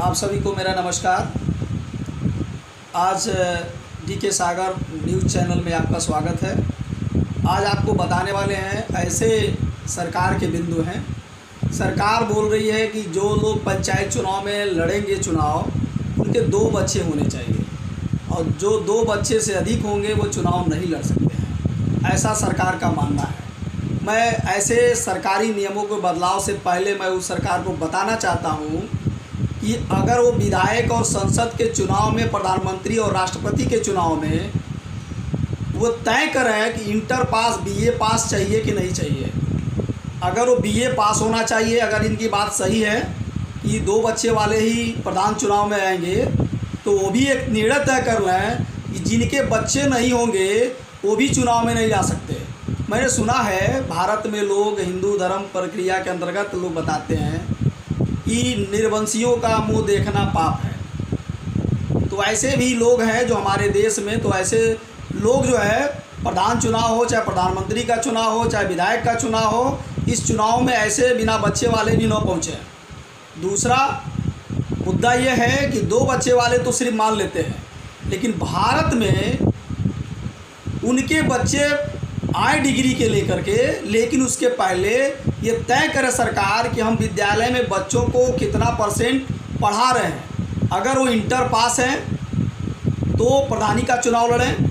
आप सभी को मेरा नमस्कार। आज डीके सागर न्यूज़ चैनल में आपका स्वागत है। आज आपको बताने वाले हैं ऐसे सरकार के बिंदु हैं। सरकार बोल रही है कि जो लोग पंचायत चुनाव में लड़ेंगे उनके 2 बच्चे होने चाहिए और जो 2 बच्चे से अधिक होंगे वो चुनाव नहीं लड़ सकते हैं, ऐसा सरकार का मानना है। मैं ऐसे सरकारी नियमों के बदलाव से पहले मैं उस सरकार को बताना चाहता हूँ कि अगर वो विधायक और संसद के चुनाव में, प्रधानमंत्री और राष्ट्रपति के चुनाव में वो तय करें कि इंटर पास बीए पास चाहिए कि नहीं चाहिए। अगर वो बीए पास होना चाहिए, अगर इनकी बात सही है कि 2 बच्चे वाले ही प्रधान चुनाव में आएंगे, तो वो भी एक निर्णय तय कर लें कि जिनके बच्चे नहीं होंगे वो भी चुनाव में नहीं जा सकते। मैंने सुना है भारत में लोग हिंदू धर्म प्रक्रिया के अंतर्गत लोग बताते हैं कि निर्वंशियों का मुंह देखना पाप है। तो ऐसे भी लोग हैं जो हमारे देश में, तो ऐसे लोग जो है प्रधान चुनाव हो, चाहे प्रधानमंत्री का चुनाव हो, चाहे विधायक का चुनाव हो, इस चुनाव में ऐसे बिना बच्चे वाले भी न पहुँचे। दूसरा मुद्दा ये है कि 2 बच्चे वाले तो सिर्फ मान लेते हैं, लेकिन भारत में उनके बच्चे आए डिग्री के लेकर के, लेकिन उसके पहले ये तय करे सरकार कि हम विद्यालय में बच्चों को कितना % पढ़ा रहे हैं। अगर वो इंटर पास हैं तो प्रधानी का चुनाव लड़ें,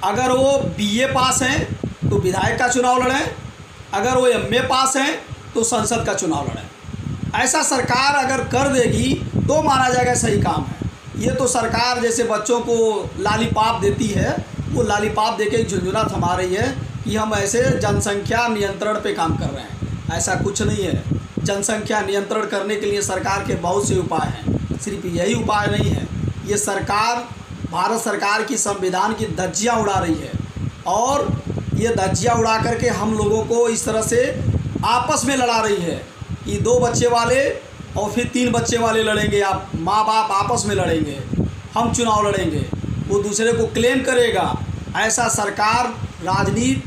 अगर वो बीए पास हैं तो विधायक का चुनाव लड़ें, अगर वो एमए पास हैं तो संसद का चुनाव लड़ें। ऐसा सरकार अगर कर देगी तो माना जाएगा सही काम है। ये तो सरकार जैसे बच्चों को लालीपाप देती है, वो लालीपाप देके झुंझुना थमा रही है कि हम ऐसे जनसंख्या नियंत्रण पे काम कर रहे हैं। ऐसा कुछ नहीं है। जनसंख्या नियंत्रण करने के लिए सरकार के बहुत से उपाय हैं, सिर्फ यही उपाय नहीं है। ये सरकार भारत सरकार की संविधान की धज्जियाँ उड़ा रही है और ये धज्जियाँ उड़ा करके हम लोगों को इस तरह से आपस में लड़ा रही है कि 2 बच्चे वाले और फिर 3 बच्चे वाले लड़ेंगे, आप माँ बाप आपस में लड़ेंगे, हम चुनाव लड़ेंगे, वो दूसरे को क्लेम करेगा। ऐसा सरकार राजनीति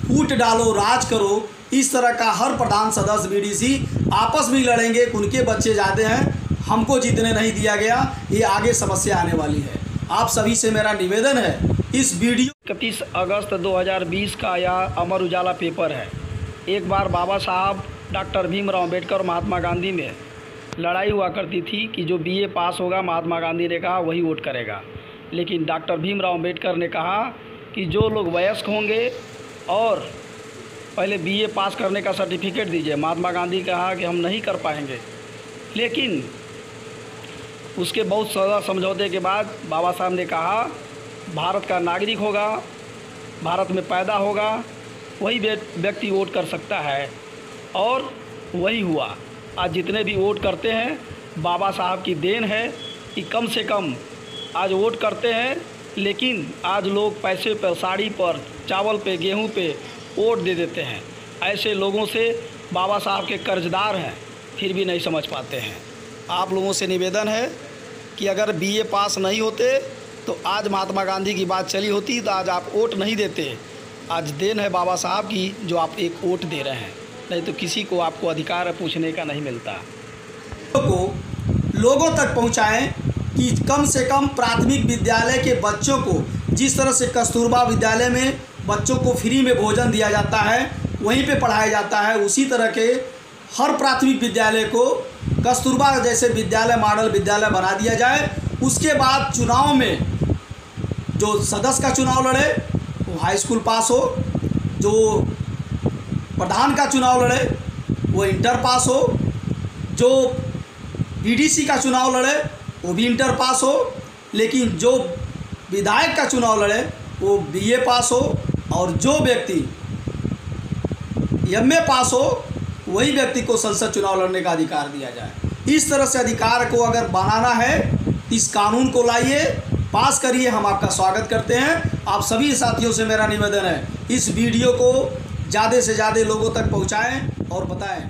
फूट डालो, राज करो, इस तरह का हर प्रधान सदस्य बीडीसी आपस में लड़ेंगे। उनके बच्चे ज़्यादा हैं, हमको जीतने नहीं दिया गया, ये आगे समस्या आने वाली है। आप सभी से मेरा निवेदन है, इस वीडियो 31 अगस्त 2020 का यह अमर उजाला पेपर है। एक बार बाबा साहब डॉक्टर भीमराव अम्बेडकर महात्मा गांधी में लड़ाई हुआ करती थी कि जो बीए पास होगा, महात्मा गांधी ने कहा वही वोट करेगा। लेकिन डॉक्टर भीमराव अम्बेडकर ने कहा कि जो लोग वयस्क होंगे और पहले बीए पास करने का सर्टिफिकेट दीजिए। महात्मा गांधी कहा कि हम नहीं कर पाएंगे, लेकिन उसके बहुत सारा समझौते के बाद बाबा साहब ने कहा भारत का नागरिक होगा, भारत में पैदा होगा, वही व्यक्ति वोट कर सकता है, और वही हुआ। आज जितने भी वोट करते हैं बाबा साहब की देन है कि कम से कम आज वोट करते हैं, लेकिन आज लोग पैसे पर, साड़ी पर, चावल पे, गेहूं पे वोट दे देते हैं। ऐसे लोगों से बाबा साहब के कर्जदार हैं, फिर भी नहीं समझ पाते हैं। आप लोगों से निवेदन है कि अगर बीए पास नहीं होते तो आज महात्मा गांधी की बात चली होती, तो आज आप वोट नहीं देते। आज देन है बाबा साहब की जो आप एक वोट दे रहे हैं, नहीं तो किसी को आपको अधिकार पूछने का नहीं मिलता। लोगों तक पहुँचाएँ कि कम से कम प्राथमिक विद्यालय के बच्चों को, जिस तरह से कस्तूरबा विद्यालय में बच्चों को फ्री में भोजन दिया जाता है, वहीं पे पढ़ाया जाता है, उसी तरह के हर प्राथमिक विद्यालय को कस्तूरबा जैसे विद्यालय, मॉडल विद्यालय बना दिया जाए। उसके बाद चुनाव में जो सदस्य का चुनाव लड़े वो हाई स्कूल पास हो, जो प्रधान का चुनाव लड़े वो इंटर पास हो, जो बीडीसी का चुनाव लड़े वो भी इंटर पास हो, लेकिन जो विधायक का चुनाव लड़े वो बीए पास हो, और जो व्यक्ति एमए पास हो वही व्यक्ति को संसद चुनाव लड़ने का अधिकार दिया जाए। इस तरह से अधिकार को अगर बनाना है, इस कानून को लाइए, पास करिए, हम आपका स्वागत करते हैं। आप सभी साथियों से मेरा निवेदन है, इस वीडियो को ज़्यादा से ज़्यादा लोगों तक पहुँचाएँ और बताएँ।